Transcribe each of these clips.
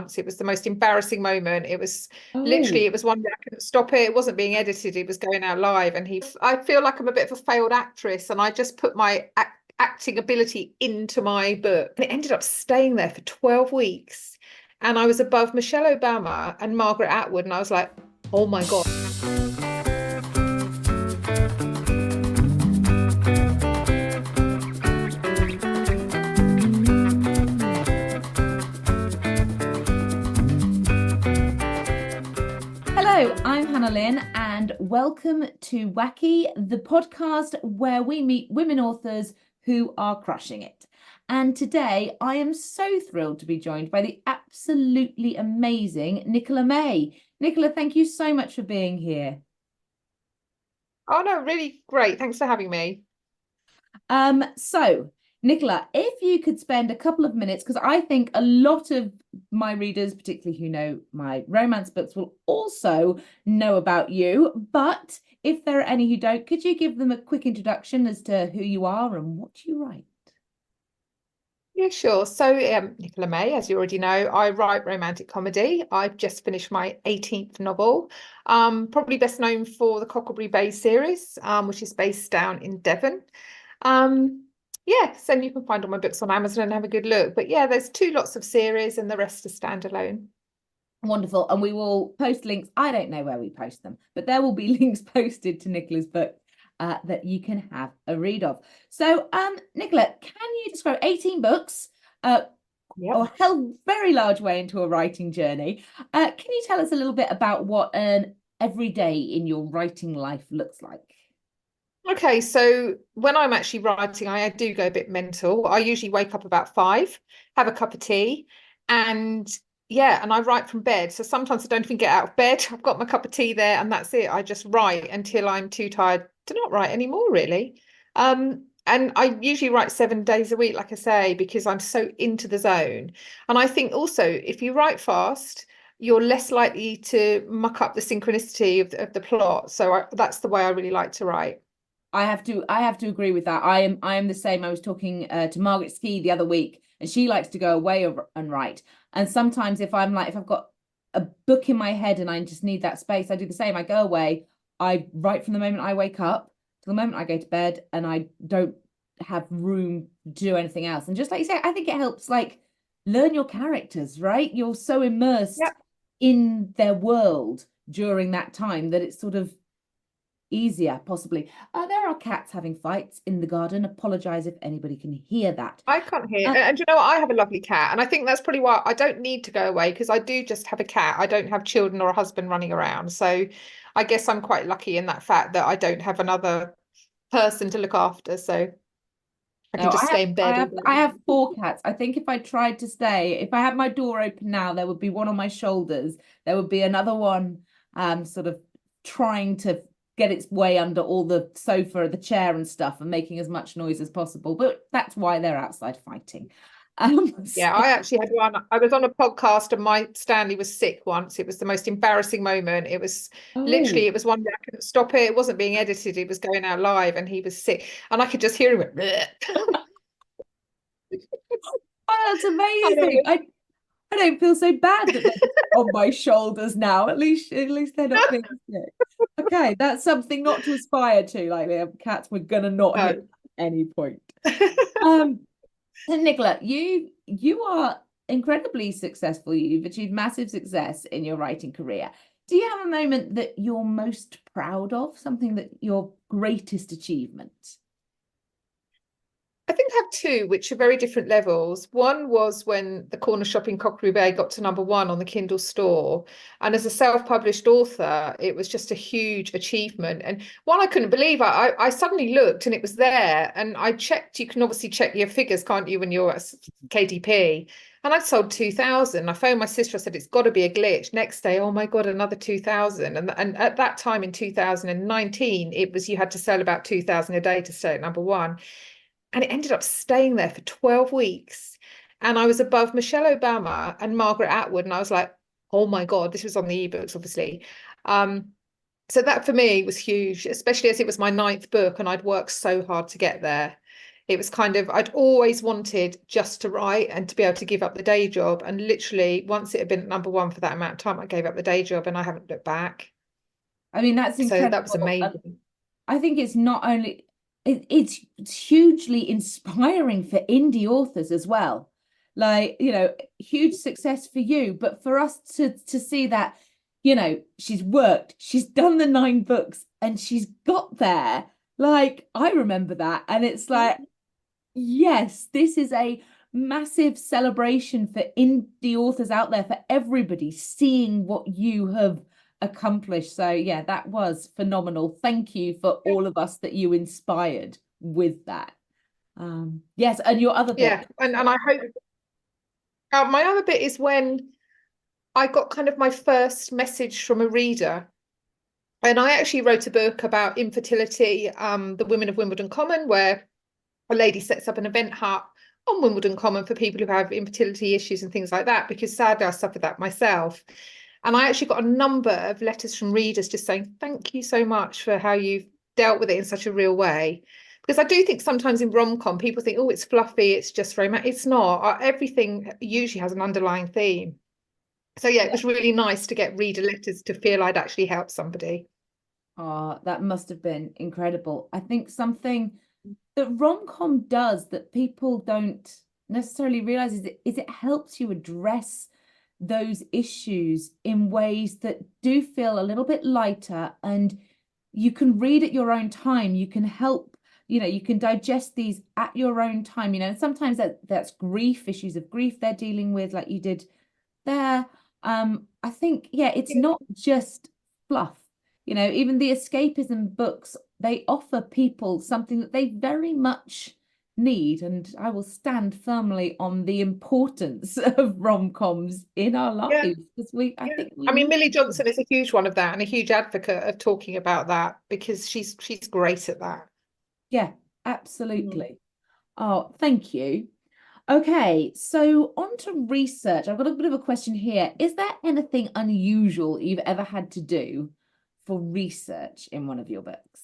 once. It was the most embarrassing moment. It was Oh, literally, it was one day I couldn't stop it. It wasn't being edited. It was going out live. And I feel like I'm a bit of a failed actress. And I just put my acting ability into my book. And it ended up staying there for 12 weeks. And I was above Michelle Obama and Margaret Atwood. And I was like, oh my God. hello, I'm Hannah Lynn, and welcome to WACI, the podcast where we meet women authors who are crushing it. And today I am so thrilled to be joined by the absolutely amazing Nicola May. Nicola, thank you so much for being here. Oh no, really great. Thanks for having me. So Nicola, if you could spend a couple of minutes, because I think a lot of my readers, particularly who know my romance books, will also know about you. But if there are any who don't, could you give them a quick introduction as to who you are and what you write? Yeah, sure. So, Nicola May, as you already know, I write romantic comedy. I've just finished my 18th novel. Probably best known for the Cocklebury Bay series, which is based down in Devon. Yes, and you can find all my books on Amazon and have a good look. But yeah, there's two lots of series and the rest are standalone. Wonderful. And we will post links. I don't know where we post them, but there will be links posted to Nicola's book that you can have a read of. So, Nicola, can you describe 18 books, Yep. or a very large way into a writing journey? Can you tell us a little bit about what an everyday in your writing life looks like? Okay, so when I'm actually writing, I do go a bit mental. I usually wake up about 5, have a cup of tea, and yeah, and I write from bed. So sometimes I don't even get out of bed. I've got my cup of tea there, and that's it. I just write until I'm too tired to not write anymore, really. And I usually write 7 days a week, like I say, because I'm so into the zone. And I think also if you write fast, you're less likely to muck up the synchronicity of the plot. So that's the way I really like to write. I have to agree with that. I am the same. I was talking to Margaret Ski the other week, and she likes to go away and write. And sometimes if I've got a book in my head and I just need that space, I do the same. I go away, I write from the moment I wake up to the moment I go to bed, and I don't have room to do anything else. And just like you say, I think it helps like learn your characters, right? You're so immersed Yeah. in their world during that time that it's sort of easier, possibly. There are cats having fights in the garden. Apologize if anybody can hear that. I can't hear. Uh, And you know what? I have a lovely cat. And I think that's probably why I don't need to go away because I do just have a cat. I don't have children or a husband running around. So I guess I'm quite lucky in that fact that I don't have another person to look after. So I can no, just I have stay in I bed all have I day. have four cats. I think if I tried to stay, if I had my door open now, there would be one on my shoulders. There would be another one sort of trying to get its way under all the sofa, the chair and stuff and making as much noise as possible. But that's why they're outside fighting. Yeah, So, I actually had one. I was on a podcast and my Stanley was sick once. It was the most embarrassing moment. It was literally, oh, it was one day I couldn't stop it. It wasn't being edited. It was going out live and he was sick. And I could just hear him. that's I amazing. know. I don't feel so bad that they're on my shoulders now. At least they're not being sick. Okay, that's something not to aspire to. Like the cats were gonna not hit No. at any point. Um, and Nicola, you are incredibly successful. You've achieved massive success in your writing career. Do you have a moment that you're most proud of? Something that your greatest achievement? I think I have two, which are very different levels. One was when the corner shop in Cocklebury Bay got to #1 on the Kindle store. And as a self-published author, it was just a huge achievement. And one I couldn't believe, I suddenly looked and it was there. And I checked, you can obviously check your figures, can't you, when you're at KDP? And I'd sold 2,000. I phoned my sister, I said, it's got to be a glitch. Next day, oh my God, another 2,000. And at that time in 2019, it was you had to sell about 2,000 a day to stay at #1. And it ended up staying there for 12 weeks. And I was above Michelle Obama and Margaret Atwood. And I was like, oh my God, this was on the ebooks, obviously. So that for me was huge, especially as it was my ninth book and I'd worked so hard to get there. It was kind of, I'd always wanted just to write and to be able to give up the day job. And literally, once it had been at #1 for that amount of time, I gave up the day job and I haven't looked back. I mean, that's So that was incredible. amazing. I think it's not only it's hugely inspiring for indie authors as well. Like, you know, huge success for you, but for us to see that, you know, she's worked, she's done the 9 books and she's got there. Like, I remember that. And it's like, yes, this is a massive celebration for indie authors out there, for everybody seeing what you have accomplished. So yeah, that was phenomenal. Thank you for all of us that you inspired with that. Yes, and your other bit. Yeah, and I hope my other bit is when I got kind of my first message from a reader. And I actually wrote a book about infertility, the Women of Wimbledon Common, where a lady sets up an event hut on Wimbledon Common for people who have infertility issues and things like that, because sadly I suffered that myself. And I actually got a number of letters from readers just saying, thank you so much for how you've dealt with it in such a real way. Because I do think sometimes in rom-com, people think, oh, it's fluffy, it's just romantic. It's not. Everything usually has an underlying theme. So yeah, it was really nice to get reader letters to feel I'd actually helped somebody. Oh, that must have been incredible. I think something that rom-com does that people don't necessarily realize is it helps you address those issues in ways that do feel a little bit lighter, and you can read at your own time. You can help, you know, you can digest these at your own time, you know, and sometimes that's grief, issues of grief they're dealing with, like you did there. I think, yeah, it's not just fluff. You know, even the escapism books, they offer people something that they very much need. And I will stand firmly on the importance of rom-coms in our Yeah. lives, because I think I mean, Millie Johnson is a huge one of that and a huge advocate of talking about that, because she's great at that. Yeah, absolutely. Oh, thank you. Okay, so on to research. I've got a bit of a question here. Is there anything unusual you've ever had to do for research in one of your books?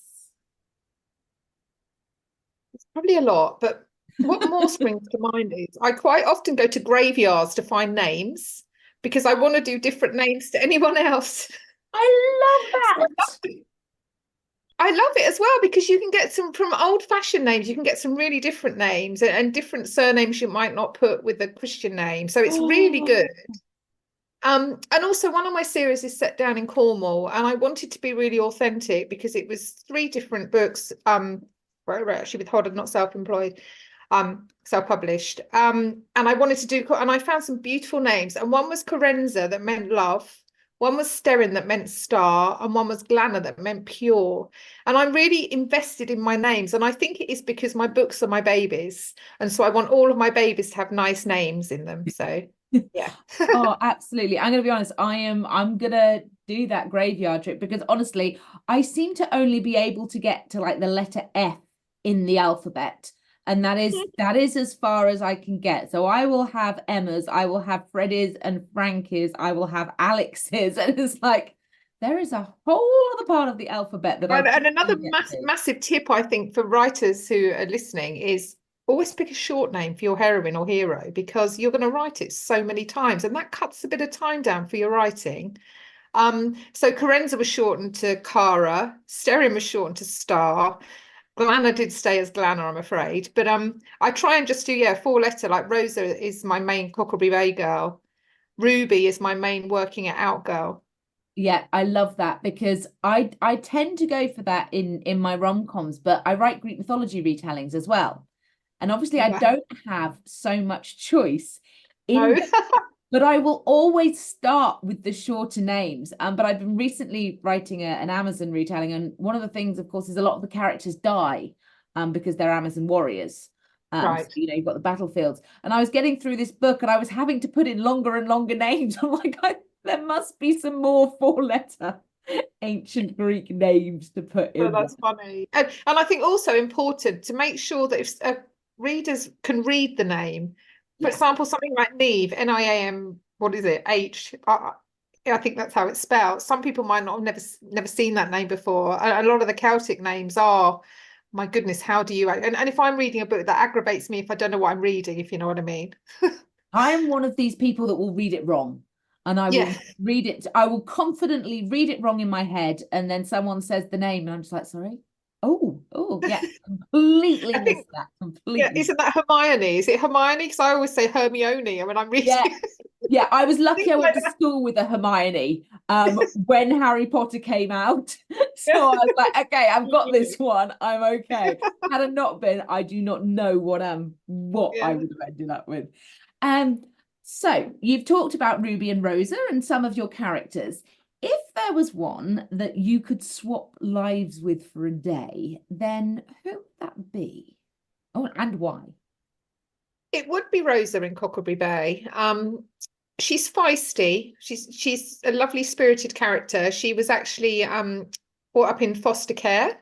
It's probably a lot, but what more springs to mind is I quite often go to graveyards to find names because I want to do different names to anyone else. I love that. I love it as well because you can get some from old-fashioned names, you can get some really different names and different surnames you might not put with a Christian name. So it's really good. And also one of my series is set down in Cornwall, and I wanted to be really authentic because it was 3 different books, where actually with Hodder, not self-employed, self-published. And I wanted to do, and I found some beautiful names, and one was Corenza, that meant love. One was Sterrin, that meant star, and one was Glanna, that meant pure. And I'm really invested in my names, and I think it is because my books are my babies, and so I want all of my babies to have nice names in them. So yeah. Oh, absolutely. I'm gonna be honest, I'm gonna do that graveyard trip, because honestly, I seem to only be able to get to like the letter F in the alphabet. And that is as far as I can get. So I will have Emma's, I will have Freddie's and Frankie's, I will have Alex's. And it's like there is a whole other part of the alphabet that And another massive tip, I think, for writers who are listening is always pick a short name for your heroine or hero, because you're going to write it so many times and that cuts a bit of time down for your writing. So Corenza was shortened to Cara, Sterrin was shortened to Star. Glanna did stay as Glanna, I'm afraid. But I try and just do, 4-letter, like Rosa is my main Cockerby Bay girl. Ruby is my main working it out girl. Yeah, I love that, because I tend to go for that in my rom-coms, but I write Greek mythology retellings as well. And obviously I don't have so much choice in but I will always start with the shorter names. But I've been recently writing an Amazon retelling, and one of the things, of course, is a lot of the characters die because they're Amazon warriors. Right. So, you know, you've got the battlefields. And I was getting through this book and I was having to put in longer and longer names. I'm like, there must be some more 4-letter ancient Greek names to put in. That's funny. And I think also important to make sure that if readers can read the name, for example, something like Neve, Niam, what is it, H? I think that's how it's spelled. Some people might not have never seen that name before. A lot of the Celtic names are my goodness, how do you, and if I'm reading a book, that aggravates me if I don't know what I'm reading, if you know what I mean. I am one of these people that will read it wrong. And I Yeah. will read it, I will confidently read it wrong in my head. And then someone says the name, and I'm just like, sorry. Oh, yeah, completely I missed think, that. yeah, Completely. isn't that Hermione? Is it Hermione? Because I always say Hermione when I'm reading. Yeah. Yeah, I was lucky I Things went like to that. school with a Hermione when Harry Potter came out. Yeah. So I was like, okay, I've got this one. I'm okay. Had it not been, I do not know what I Yeah. would have ended up with. Um, so you've talked about Ruby and Rosa and some of your characters. If there was one that you could swap lives with for a day, then who would that be? Oh, and why? It would be Rosa in Cocklebury Bay. She's feisty. She's a lovely spirited character. She was actually brought up in foster care,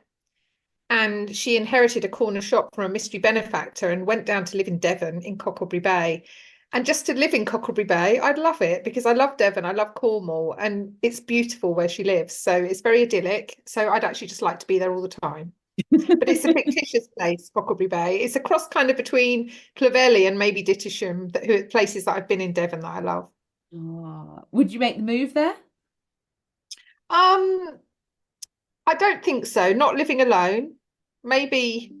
and she inherited a corner shop from a mystery benefactor and went down to live in Devon in Cocklebury Bay. And just to live in Cocklebury Bay, I'd love it because I love Devon, I love Cornwall, and it's beautiful where she lives. So it's very idyllic. So I'd actually just like to be there all the time. But it's a fictitious place, Cocklebury Bay. It's a cross kind of between Clovelly and maybe Dittisham, places that I've been in Devon that I love. Oh, would you make the move there? Um, I don't think so. Not living alone. Maybe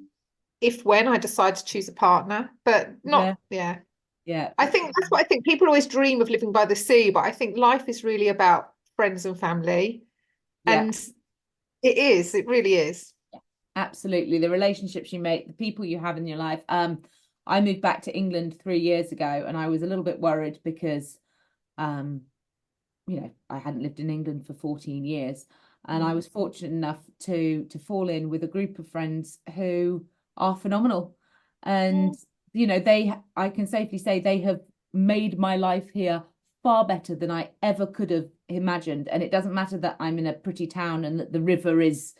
if when I decide to choose a partner, but Yeah, not, yeah. yeah, I think that's what I think. People always dream of living by the sea, but I think life is really about friends and family. yeah, And it is, it really is. absolutely. The relationships you make, the people you have in your life. I moved back to England 3 years ago, and I was a little bit worried because, um, I hadn't lived in England for 14 years, and I Mm. was fortunate enough to fall in with a group of friends who are phenomenal, and Mm. I can safely say they have made my life here far better than I ever could have imagined. And it doesn't matter that I'm in a pretty town and that the river is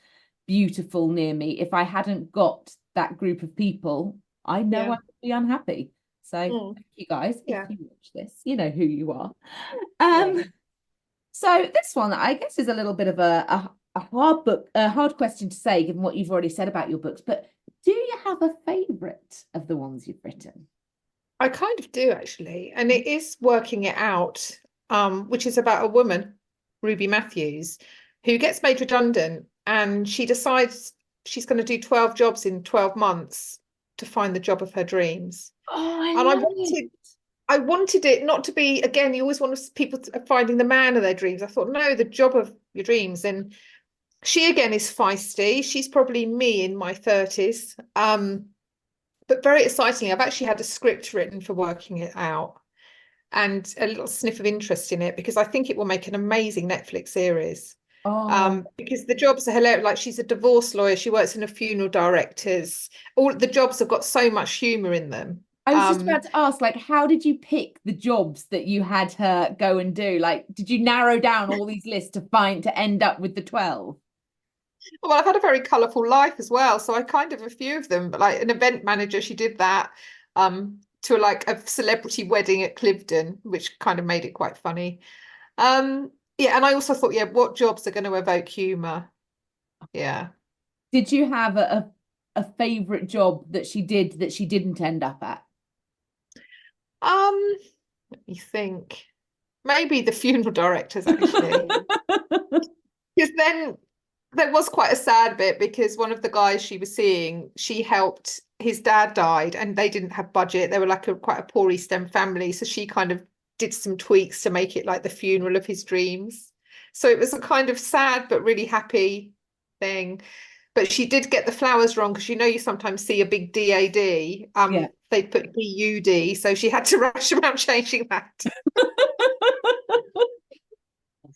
beautiful near me. If I hadn't got that group of people, I know Yeah. I would be unhappy. So Mm. thank you guys. If Yeah. you watch this, you know who you are. Yeah. Um, so this one, I guess, is a little bit of a hard question to say, given what you've already said about your books. But do you have a favourite of the ones you've written? I kind of do actually. And it is Working It Out, which is about a woman, Ruby Matthews, who gets made redundant and she decides she's going to do 12 jobs in 12 months to find the job of her dreams. Oh, I And love it. I wanted it not to be, again, you always want people finding the man of their dreams. I thought, no, the job of your dreams. And she again is feisty. She's probably me in my 30s. But very excitingly, I've actually had a script written for Working It Out and a little sniff of interest in it because I think it will make an amazing Netflix series. Oh, Because the jobs are hilarious. Like she's a divorce lawyer, she works in a funeral director's. All the jobs have got so much humor in them. I was just about to ask, like, how did you pick the jobs that you had her go and do? Like, did you narrow down all these lists to end up with the 12? Well, I've had a very colourful life as well. So I kind of a few of them, but like an event manager, she did that to like a celebrity wedding at Cliveden, which kind of made it quite funny. Yeah, and I also thought, yeah, what jobs are going to evoke humour? Yeah. Did you have a favorite job that she did that she didn't end up at? Let me think. Maybe the funeral directors actually. Because then there was quite a sad bit because one of the guys she was seeing, she helped, his dad died and they didn't have budget. They were like quite a poor East End family. So she kind of did some tweaks to make it like the funeral of his dreams. So it was a kind of sad but really happy thing. But she did get the flowers wrong because you sometimes see a big DAD. Yeah. They put DUD, so she had to rush around changing that.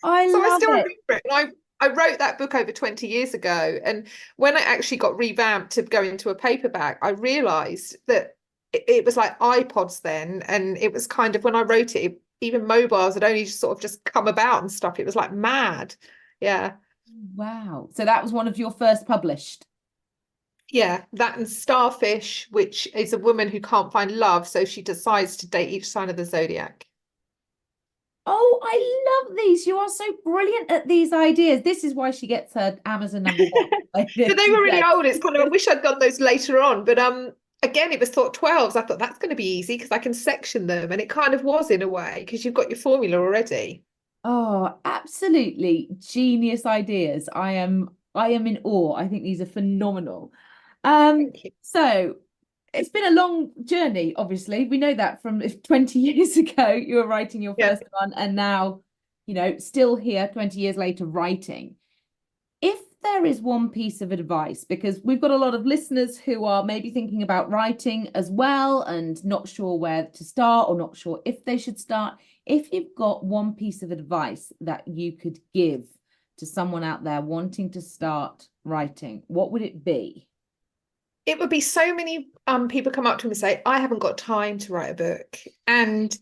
I So I love still remember it. it. And I wrote that book over 20 years ago. And when it actually got revamped to go into a paperback, I realized that it was like iPods then. And it was kind of when I wrote it, even mobiles had only just sort of just come about and stuff. It was like mad. Yeah. Wow. So that was one of your first published. Yeah. That and Starfish, which is a woman who can't find love. So she decides to date each sign of the zodiac. Oh, I love these. You are so brilliant at these ideas. This is why she gets her Amazon #1. Like But this, they were really yeah. old. It's kind of, I wish I'd done those later on. But again, it was thought 12s. I thought that's going to be easy because I can section them. And it kind of was in a way because you've got your formula already. Oh, absolutely genius ideas. I am in awe. I think these are phenomenal. Thank you. So it's been a long journey, obviously. We know that from 20 years ago, you were writing your Yeah. first one, and now, still here 20 years later writing. If there is one piece of advice, because we've got a lot of listeners who are maybe thinking about writing as well and not sure where to start or not sure if they should start, if you've got one piece of advice that you could give to someone out there wanting to start writing, what would it be? It would be so many people come up to me and say, I haven't got time to write a book. And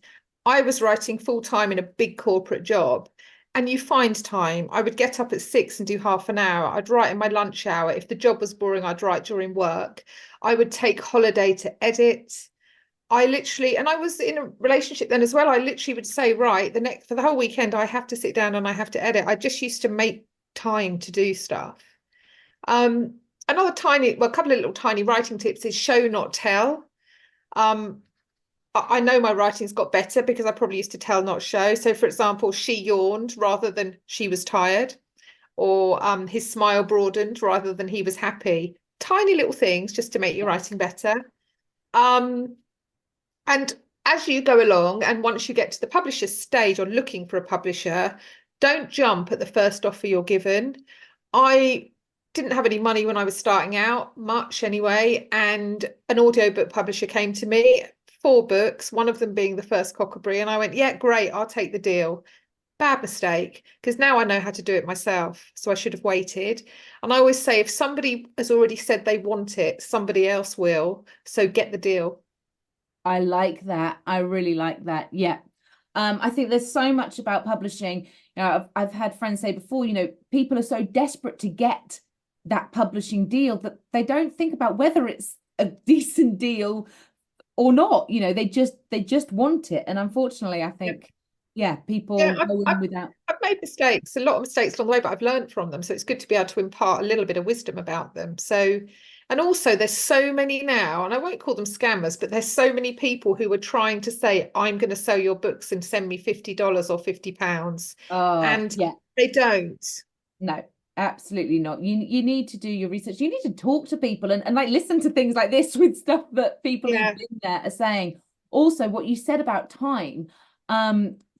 I was writing full time in a big corporate job. And you find time. I would get up at 6 and do half an hour. I'd write in my lunch hour. If the job was boring, I'd write during work. I would take holiday to edit. I literally, and I was in a relationship then as well. I literally would say, right, for the whole weekend, I have to sit down and I have to edit. I just used to make time to do stuff. Um, Another a couple of little tiny writing tips is show, not tell. Um, I know my writing's got better because I probably used to tell, not show. So, for example, she yawned rather than she was tired, or his smile broadened rather than he was happy. Tiny little things just to make your writing better. Um, and as you go along, and once you get to the publisher stage or looking for a publisher, don't jump at the first offer you're given. I didn't have any money when I was starting out, much anyway, and an audiobook publisher came to me, 4 books, one of them being the first Cockabry, and I went, yeah, great, I'll take the deal. Bad mistake, because now I know how to do it myself, so I should have waited. And I always say, if somebody has already said they want it, somebody else will, so get the deal. I like that. I really like that. Yeah. I think there's so much about publishing. I've had friends say before, people are so desperate to get that publishing deal that they don't think about whether it's a decent deal or not. They just want it. And unfortunately, I Yeah, think, yeah, yeah, people go in without. I've made mistakes, a lot of mistakes along the way, but I've learned from them. So it's good to be able to impart a little bit of wisdom about them. So, and also there's so many now, and I won't call them scammers, but there's so many people who are trying to say, I'm going to sell your books and send me $50 or £50. And Yeah. they don't. No, absolutely not. You need to do your research. You need to talk to people and like listen to things like this with stuff that people who've Yeah. been there are saying. Also, what you said about time,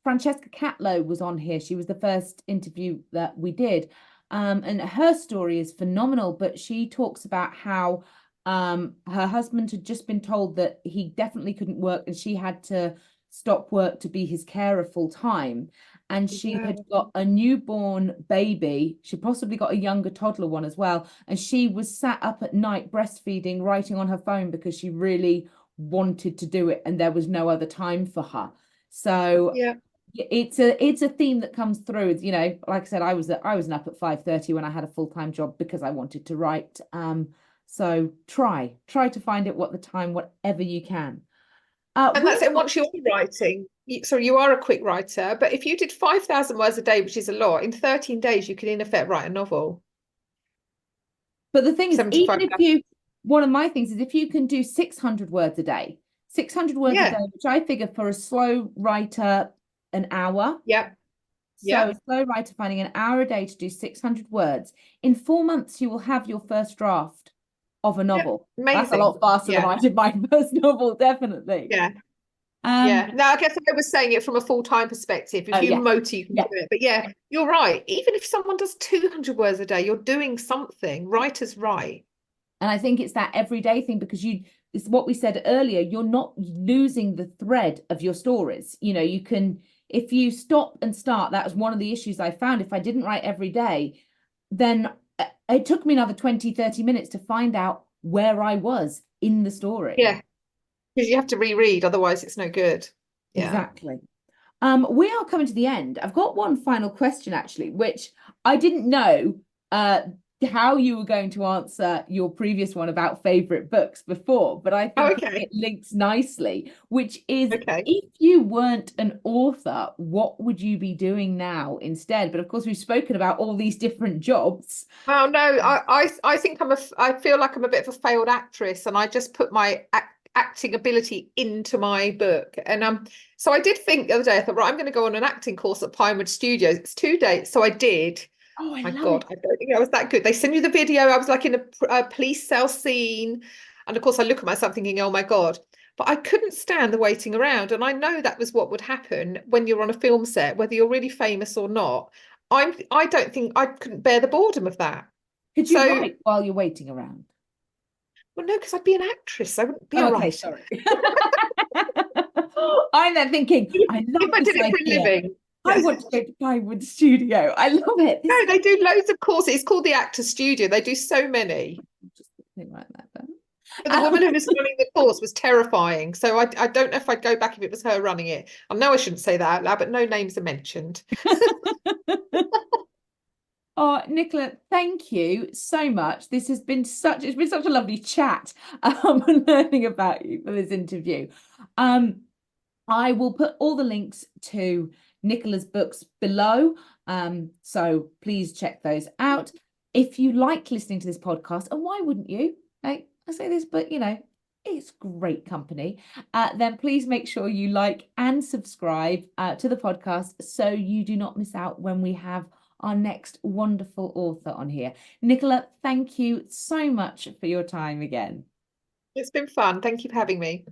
Francesca Catlow was on here. She was the first interview that we did. And her story is phenomenal, but she talks about how her husband had just been told that he definitely couldn't work and she had to stop work to be his carer full time. And she had got a newborn baby. She possibly got a younger toddler one as well. And she was sat up at night breastfeeding, writing on her phone because she really wanted to do it and there was no other time for her. So Yeah. it's a theme that comes through. Like I said, I was up at 5:30 when I had a full-time job because I wanted to write. So try to find it whatever you can. And that's it. Once you're writing, so you are a quick writer, but if you did 5,000 words a day, which is a lot, in 13 days, you could in effect write a novel. But the thing is, even 75. if one of my things is if you can do 600 words a day, 600 words a Yeah. day, which I figure for a slow writer, an hour. Yeah. So Yeah. a slow writer finding an hour a day to do 600 words. In 4 months, you will have your first draft of a Yeah. novel. That's a Amazing. lot faster than Yeah. I did my first novel, definitely. Yeah. Um, Yeah. Now, I guess I was saying it from a full-time perspective. If oh you yeah, motor, you can yeah. do it. But yeah, you're right. Even if someone does 200 words a day, you're doing something. Writers write. And I think it's that everyday thing because it's what we said earlier, you're not losing the thread of your stories. You can, if you stop and start, that was one of the issues I found. If I didn't write every day, then it took me another 20, 30 minutes to find out where I was in the story. Yeah. Because you have to reread, otherwise it's no good. Yeah. Exactly. We are coming to the end. I've got one final question actually, which I didn't know how you were going to answer your previous one about favorite books before, but I Oh, think okay. it links nicely, which is, Okay. if you weren't an author, what would you be doing now instead? But of course, we've spoken about all these different jobs. Well, no, I think I feel like I'm a bit of a failed actress, and I just put my acting ability into my book. And so I did think the other day, I thought, right, I'm going to go on an acting course at Pinewood Studios. It's 2 days, so I did. Oh, I My love God, it. I don't think I was that good. They send you the video. I was like in a police cell scene, and of course I look at myself thinking, oh my God. But I couldn't stand the waiting around, and I know that was what would happen when you're on a film set, whether you're really famous or not. I don't think I couldn't bear the boredom of that. Could you So, write while you're waiting around? well, no, because I'd be an actress. I wouldn't be a Oh, okay, writer. sorry. I'm there thinking, I If love I this did it for a idea. living. I Yeah. want to go to Pinewood Studio. I love it. This No, is they do loads of courses. It's called the Actor Studio. They do so many. just right that down. But the woman who was running the course was terrifying. So I don't know if I'd go back if it was her running it. I know I shouldn't say that out loud, but no names are mentioned. Oh, Nicola, thank you so much. It's been such a lovely chat, learning about you for this interview. Um, I will put all the links to Nicola's books below. So please check those out. If you like listening to this podcast, and why wouldn't you? Like, I say this, but it's great company. Then please make sure you like and subscribe to the podcast so you do not miss out when we have our next wonderful author on here. Nicola, thank you so much for your time again. It's been fun. Thank you for having me.